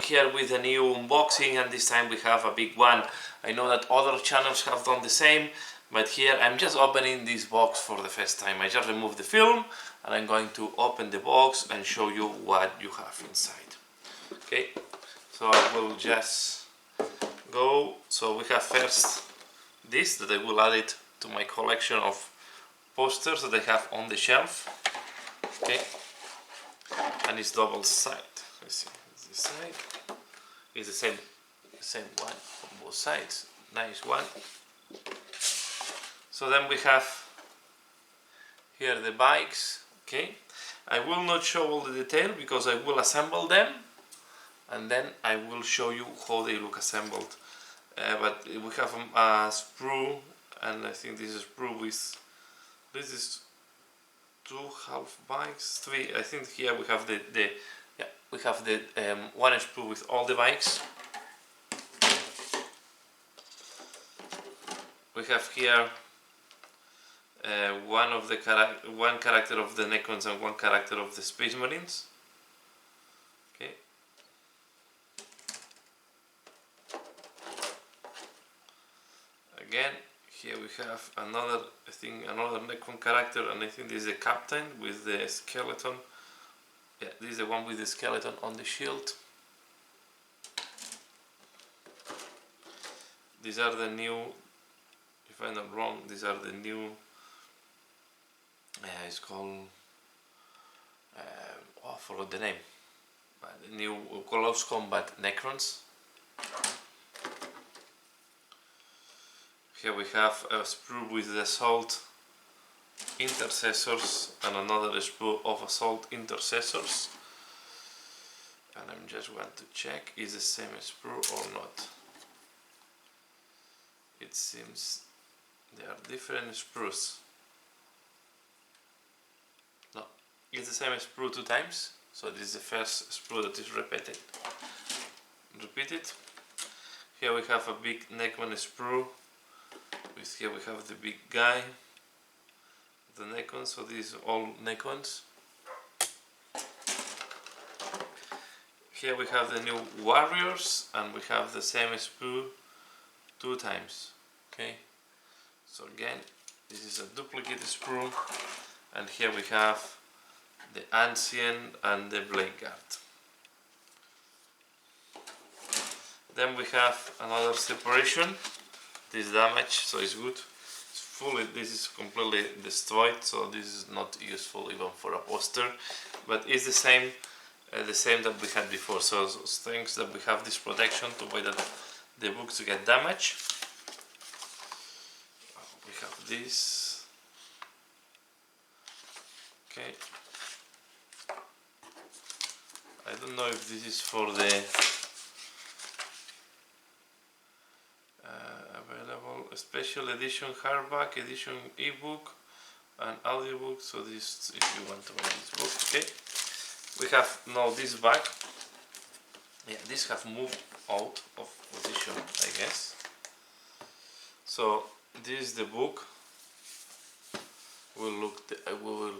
here with a new unboxing, and this time we have a big one. I know that other channels have done the same, but here I'm just opening this box for the first time. I just removed the film and I'm going to open the box and show you what you have inside. Okay, so I will just go. So we have first this, that I will add it to my collection of posters that I have on the shelf. Okay, and it's double sided. Let's see, this side is the same one on both sides. Nice one. So then we have here the bikes. Okay, I will not show all the detail because I will assemble them and then I will show you how they look assembled. But we have a sprue, and I think this is a sprue with, this is 2 half bikes, 3. I think here we have the one sprue with all the bikes. We have here one character of the Necrons and one character of the Space Marines. Okay. Again, here we have another, I think another Necron character, and I think this is the captain with the skeleton. Yeah, this is the one with the skeleton on the shield. These are the new, if I'm not wrong, these are the new, it's called, I forgot the name, the new Close Combat Necrons. Here we have a sprue with the Assault Intercessors and another sprue of Assault Intercessors. And I'm just want to check, is the same sprue or not. It seems they are different sprues. No, it's the same sprue 2 times. So this is the first sprue that is repeated. Here we have a big Necron sprue. Here we have the big guy, the Necrons, so these are all Necrons. Here we have the new warriors, and we have the same sprue 2 times. Okay, so again, this is a duplicate sprue, and here we have the ancient and the blade guard. Then we have another separation. This damage, so it's good. It's fully, this is completely destroyed, so this is not useful even for a poster. But it's the same that we had before. So thanks that we have this protection to avoid that the books get damaged. We have this. Okay. I don't know if this is for the available special edition hardback, edition ebook and audiobook. So this, if you want to buy this book. Okay, we have now this back. Yeah, these have moved out of position, I guess. So this is the book. We will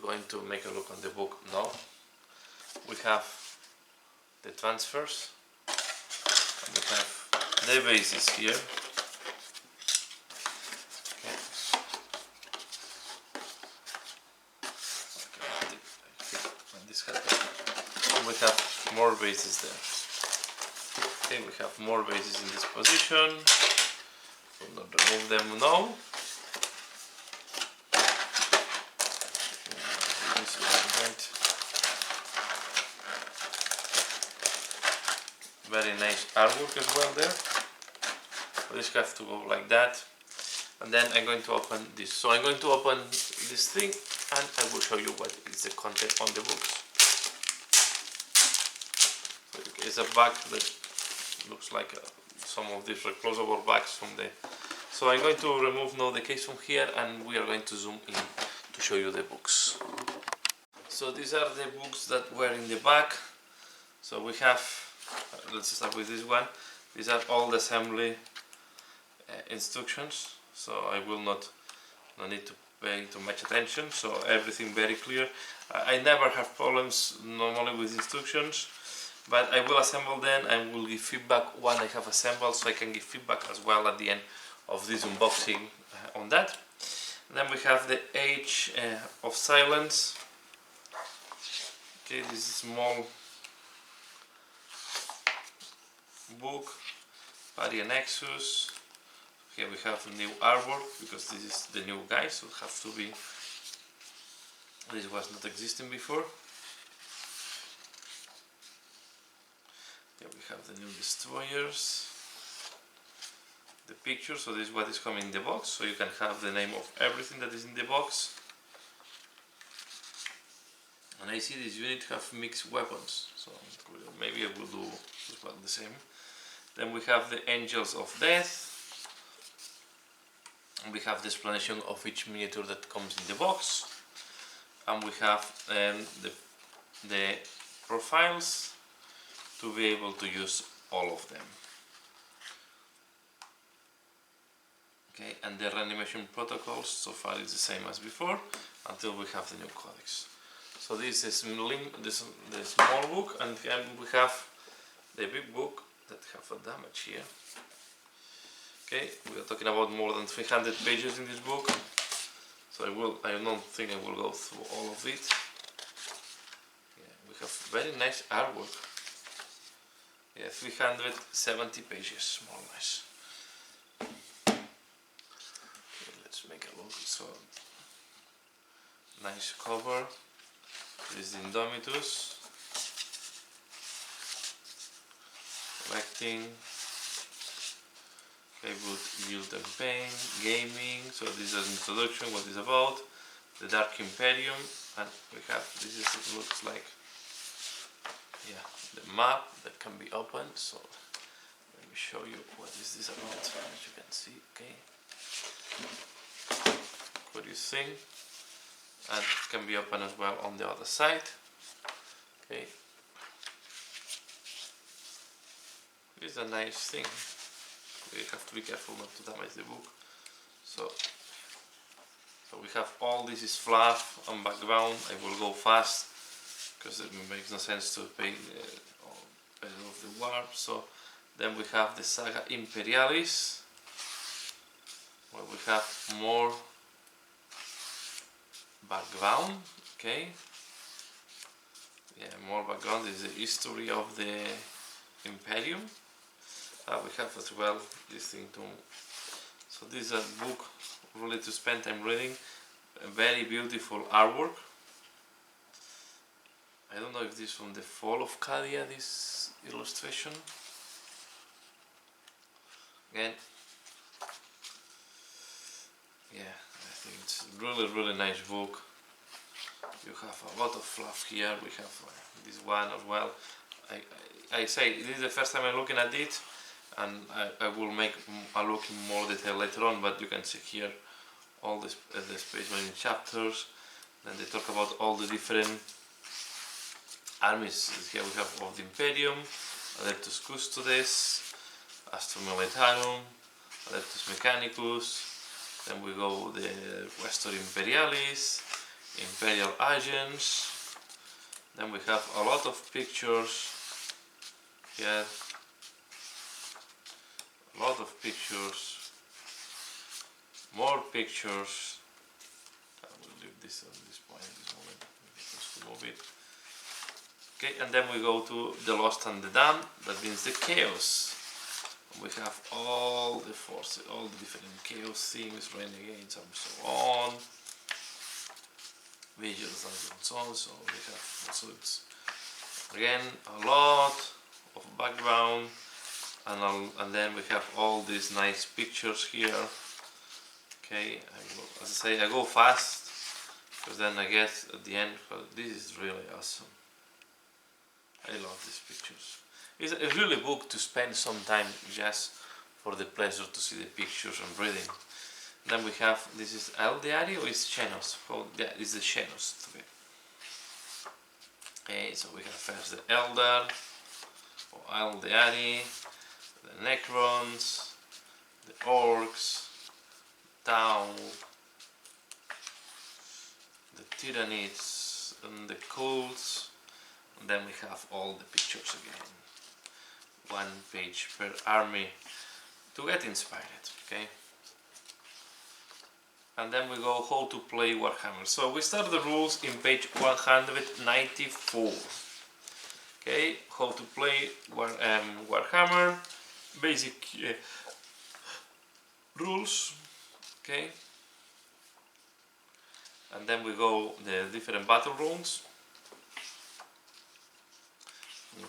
going to make a look on the book now. We have the transfers. We have the bases here. We have more bases there. Okay, we have more bases in this position. We'll not remove them now. This is right. Very nice artwork as well there. This have to go like that. And then I'm going to open this. So I'm going to open this thing and I will show you what is the content on the books. It's a bag that looks like some of these reclosable bags from the... So I'm going to remove now the case from here and we are going to zoom in to show you the books. So these are the books that were in the back. So we have, let's start with this one. These are all the assembly instructions. So I will not need to pay too much attention. So everything very clear. I never have problems normally with instructions. but I will assemble then and will give feedback when I have assembled, so I can give feedback as well at the end of this unboxing on that. And then we have the Age of Silence. Okay, this is a small book, Varia Nexus. Here we have new artwork because this is the new guy, so it has to be. This was not existing before. Here we have the new destroyers, the picture, so this is what is coming in the box, so you can have the name of everything that is in the box. And I see this unit have mixed weapons, so maybe I will do as well the same. Then we have the Angels of Death. And we have the explanation of each miniature that comes in the box. And we have the profiles to be able to use all of them. Okay, and the reanimation protocols so far is the same as before until we have the new codex. So this is the small book, and then we have the big book that have a damage here. Okay, we are talking about more than 300 pages in this book, so I don't think I will go through all of it. Yeah, we have very nice artwork. Yeah, 370 pages, more or less. Okay, let's make a look. So, nice cover. This is Indomitus. Collecting. Playbook, Guild and Pain, Gaming. So this is an introduction, what it's about. The Dark Imperium, and we have, this is, it looks like, yeah, the map that can be opened. So let me show you what is this about, as you can see. Okay, what do you think? And it can be opened as well on the other side. Okay, this is a nice thing. We have to be careful not to damage the book. So we have all this is fluff and background. I will go fast because it makes no sense to pay of the warp. So then we have the Saga Imperialis, where we have more background. Okay, yeah, more background. This is the history of the Imperium. We have as well this thing too. So this is a book really to spend time reading. A very beautiful artwork. I don't know if this is from the Fall of Cadia, this illustration. Again, yeah, I think it's a really nice book. You have a lot of fluff here. We have this one as well. I say this is the first time I'm looking at it, and I will make a look in more detail later on, but you can see here all the Space Marine chapters. Then they talk about all the different armies. Here we have of the Imperium, Adeptus Custodes, Astrum Militarum, Adeptus Mechanicus. Then we go the Questor Imperialis, Imperial Agents. Then we have a lot of pictures here. A lot of pictures, more pictures. I will leave this on this point at this moment, just to move it. Okay, and then we go to the Lost and the Damned, that means the Chaos. We have all the forces, all the different Chaos things, Renegades and so on. Vigils and so on, so we have, so it's again a lot of background. And then we have all these nice pictures here. Okay, as I say, I go fast because then I get at the end. This is really awesome. I love these pictures. It's a really book to spend some time just for the pleasure to see the pictures and reading. Then we have, this is Eldiari or is Xenos? Oh, yeah, it's the Xenos. Okay, so we have first the Eldar or Eldiari, the Necrons, the Orcs, Tau, the Tyranids, and the Cults, And then we have all the pictures again. 1 page per army to get inspired, okay? And then we go how to play Warhammer. So we start the rules in page 194. Okay, how to play Warhammer, basic rules, okay? And then we go the different battle rounds,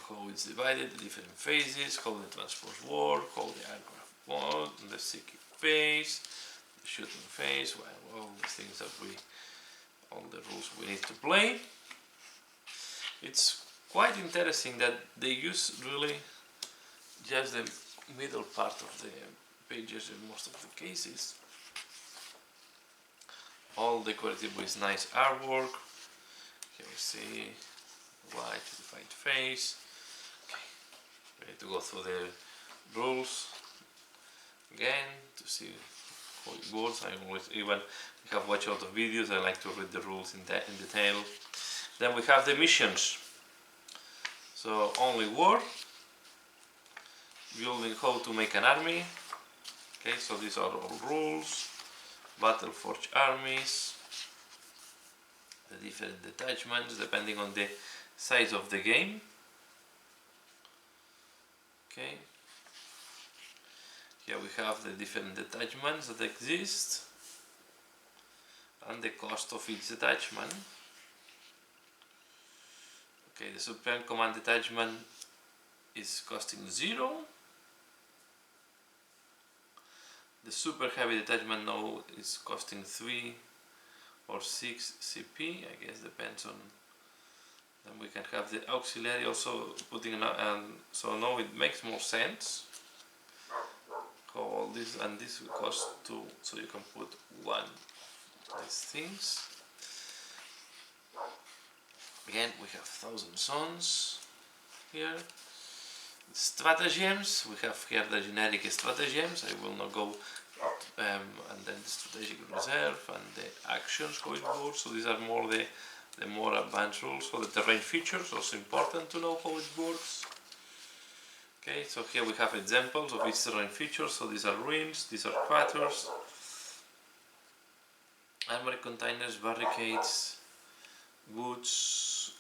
how it's divided, the different phases, how the transports work, how the aircraft work, the seeking phase, the shooting phase, well, all the things that all the rules we need to play. It's quite interesting that they use really just the middle part of the pages in most of the cases. All decorated with nice artwork. Here we see white defined face. Okay, ready to go through the rules again to see how it works. I always, even I have watched a lot of videos, I like to read the rules in detail. Then we have the missions. So only war, building how to make an army. Okay, so these are all rules. Battle forge armies, the different detachments depending on the size of the game. Okay, here we have the different detachments that exist and the cost of each detachment. Okay, the Supreme Command detachment is costing 0. The super heavy detachment now is costing 3 or 6 CP, I guess depends on. Then we can have the auxiliary also putting so now it makes more sense. How all this and this will cost 2, so you can put 1 of these things. Again, we have 1,000 Suns here. Stratagems, we have here the generic stratagems, I will not go, and then the strategic reserve and the actions how it works. So these are more the more advanced rules. So the terrain features, also important to know how it works. Okay, so here we have examples of each terrain feature. So these are ruins, these are craters, armory containers, barricades, woods,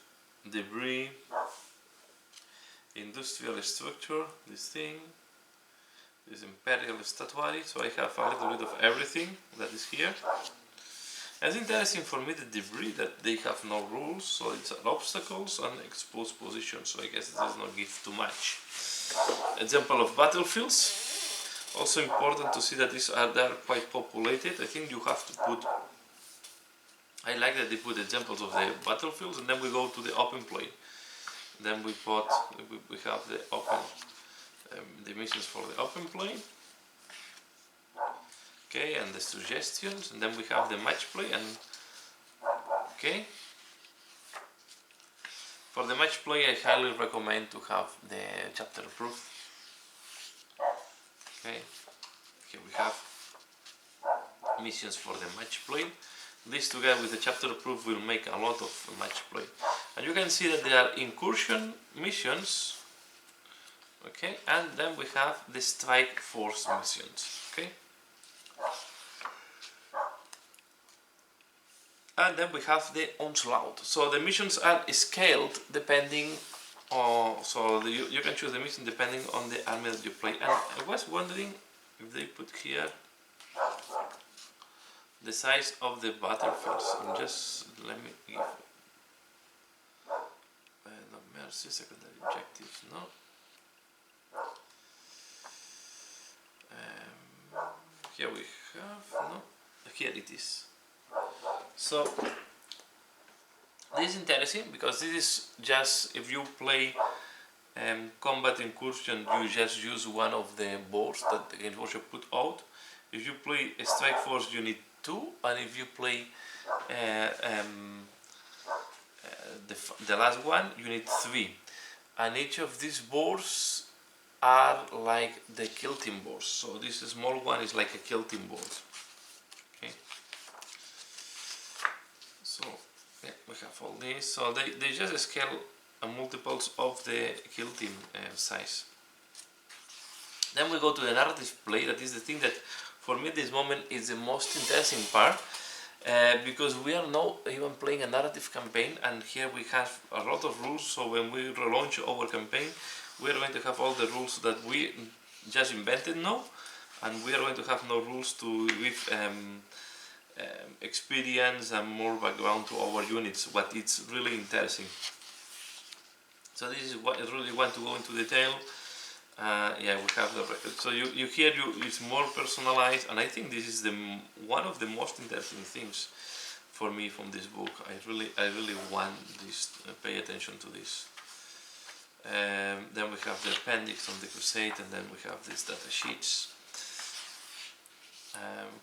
debris, industrial structure, this thing, this imperial statuary. So I have a little bit of everything that is here. It's interesting for me the debris that they have no rules, so it's obstacles and exposed positions, so I guess it does not give too much. Example of battlefields, also important to see that they are quite populated. I think you have to put, I like that they put examples of the battlefields, and then we go to the open play. Then we have the open, the missions for the open play. Okay, and the suggestions, and then we have the match play. And okay, for the match play, I highly recommend to have the chapter approved. Okay, here we have missions for the match play. This together with the chapter approved will make a lot of match play. And you can see that there are incursion missions. Okay, and then we have the strike force missions. Okay. And then we have the onslaught. So the missions are scaled depending on, so you can choose the mission depending on the army that you play. And I was wondering if they put here the size of the battlefields. And just let me give no mercy, secondary objectives, no. Here we have, no, here it is. So this is interesting because this is just if you play combat incursion, you just use one of the boards that the game workshop put out. If you play a strike force, you need 2, and if you play the last one, you need 3. And each of these boards are like the kill team boards. So this small one is like a kill team board. Okay. So yeah, we have all these. So they just scale multiples of the kill team size. Then we go to the narrative play. That is the thing that for me at this moment is the most interesting part, because we are now even playing a narrative campaign, and here we have a lot of rules. So when we relaunch our campaign, we are going to have all the rules that we just invented now, and we are going to have no rules to give experience and more background to our units, what it's really interesting. So this is what I really want to go into detail. Yeah, we have the record. So you hear it's more personalized, and I think this is one of the most interesting things for me from this book. I really want this. Pay attention to this. Then we have the appendix on the Crusade, and then we have these data sheets.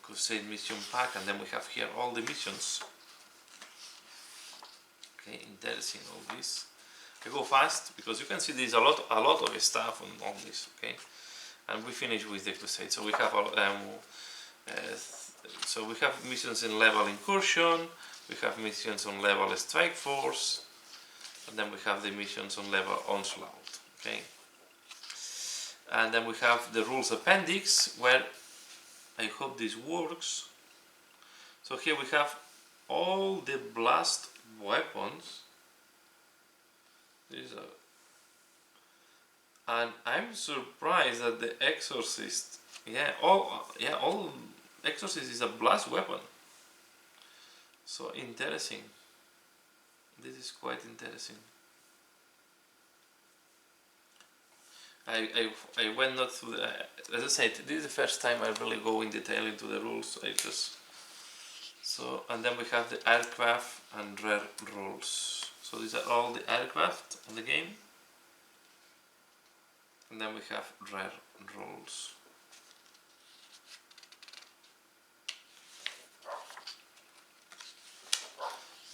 Crusade mission pack, and then we have here all the missions. Okay, interesting all this. I go fast because you can see there's a lot of stuff on all this. Okay, and we finish with the Crusade. So we have so we have missions in level incursion, we have missions on level strike force, and then we have the missions on level onslaught. Okay, and then we have the rules appendix, where I hope this works. So here we have all the blast weapons. These are, and I'm surprised that the Exorcist, all Exorcist is a blast weapon. So interesting. This is quite interesting. I went not through the, as I said, this is the first time I really go in detail into the rules. And then we have the aircraft and rare rules. So these are all the aircraft in the game, and then we have rare rules.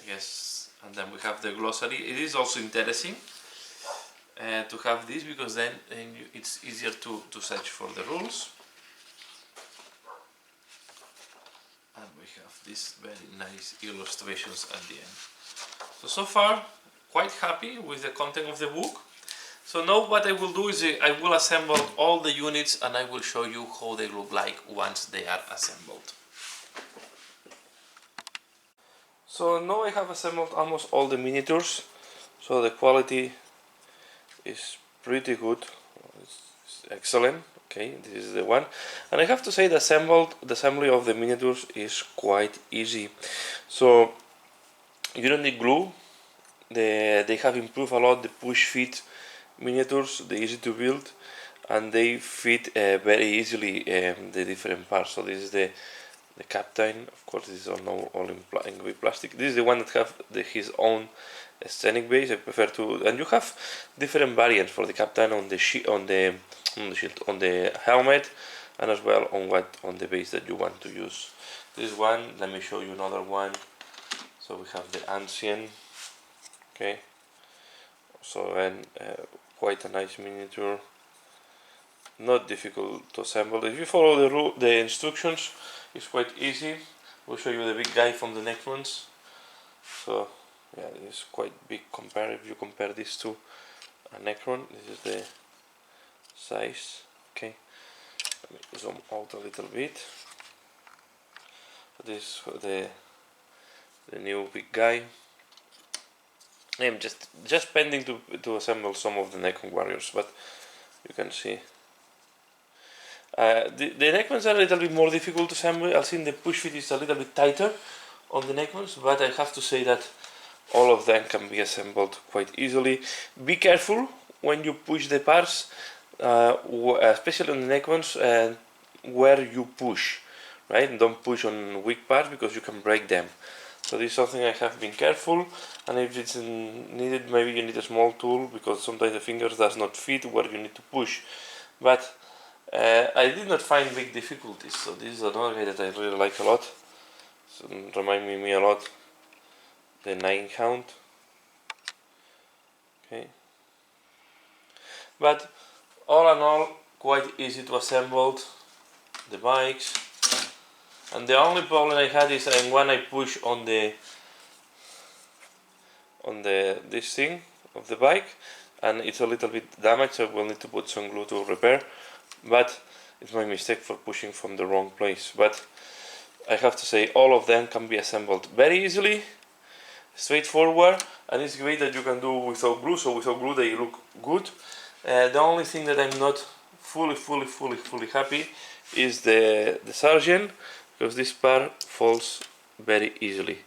Yes, and then we have the glossary. It is also interesting to have this, because then it's easier to search for the rules. And we have these very nice illustrations at the end. So far, quite happy with the content of the book. So now what I will do is I will assemble all the units, and I will show you how they look like once they are assembled. So now I have assembled almost all the miniatures, so the quality is pretty good. It's excellent. Okay, this is the one, and I have to say the assembly of the miniatures is quite easy. So you don't need glue. They have improved a lot the push fit miniatures. They're easy to build, and they fit very easily the different parts. So this is the captain. Of course, this is all in plastic. This is the one that have his own scenic base. I prefer to, and you have different variants for the captain on the shield, on the helmet, and as well on the base that you want to use. This one, let me show you another one. So we have the ancient. Okay, so and quite a nice miniature, not difficult to assemble. If you follow the instructions, it's quite easy. We'll show you the big guy from the next ones. So yeah, it's quite big if you compare this to a Necron. This is the size. Okay, let me zoom out a little bit. This is the new big guy. I'm just pending to assemble some of the Necron warriors, but you can see the Necrons are a little bit more difficult to assemble. I think the push fit is a little bit tighter on the Necrons, but I have to say that all of them can be assembled quite easily. Be careful when you push the parts, especially on the Necrons, where you push, right? Don't push on weak parts because you can break them. So this is something I have been careful, and if it's needed, maybe you need a small tool, because sometimes the fingers does not fit where you need to push. But I did not find big difficulties. So this is another guy that I really like a lot. So remind me a lot the 9 count. Okay. But all in all, quite easy to assemble the bikes. And the only problem I had is when I push on this thing, of the bike, and it's a little bit damaged, so we'll need to put some glue to repair, but it's my mistake for pushing from the wrong place. But I have to say, all of them can be assembled very easily, straightforward, and it's great that you can do without glue, so without glue they look good. The only thing that I'm not fully happy is the sergeant, because this part falls very easily.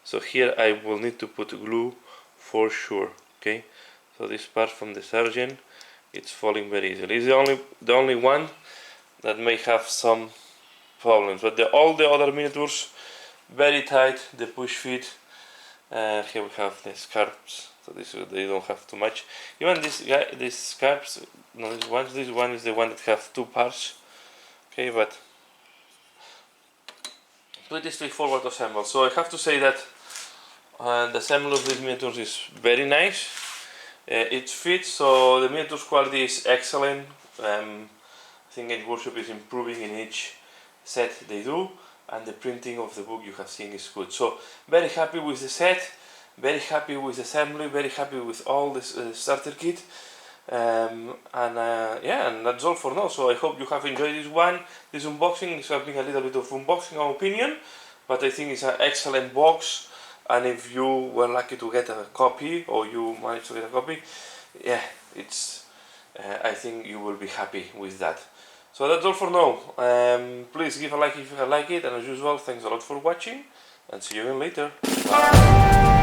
So here I will need to put glue for sure. Okay, so this part from the sergeant, it's falling very easily. It's the only one that may have some problems, but all the other miniatures very tight. The push fit. Here we have the scarps, so they don't have too much. Even these scarps, no, this one is the one that have two parts. Okay, but pretty straightforward to assemble. So I have to say that the assembly of these miniatures is very nice. It fits, so the miniatures quality is excellent. I think Games Workshop is improving in each set they do, and the printing of the book you have seen is good. So very happy with the set, very happy with the assembly, very happy with all this starter kit. Yeah, and that's all for now. So I hope you have enjoyed this unboxing. This has been a little bit of unboxing, in my opinion, but I think it's an excellent box, and if you were lucky to get a copy, or you managed to get a copy, yeah, it's I think you will be happy with that. So that's all for now. Please give a like if you like it, and as usual, thanks a lot for watching, and see you again later. Bye.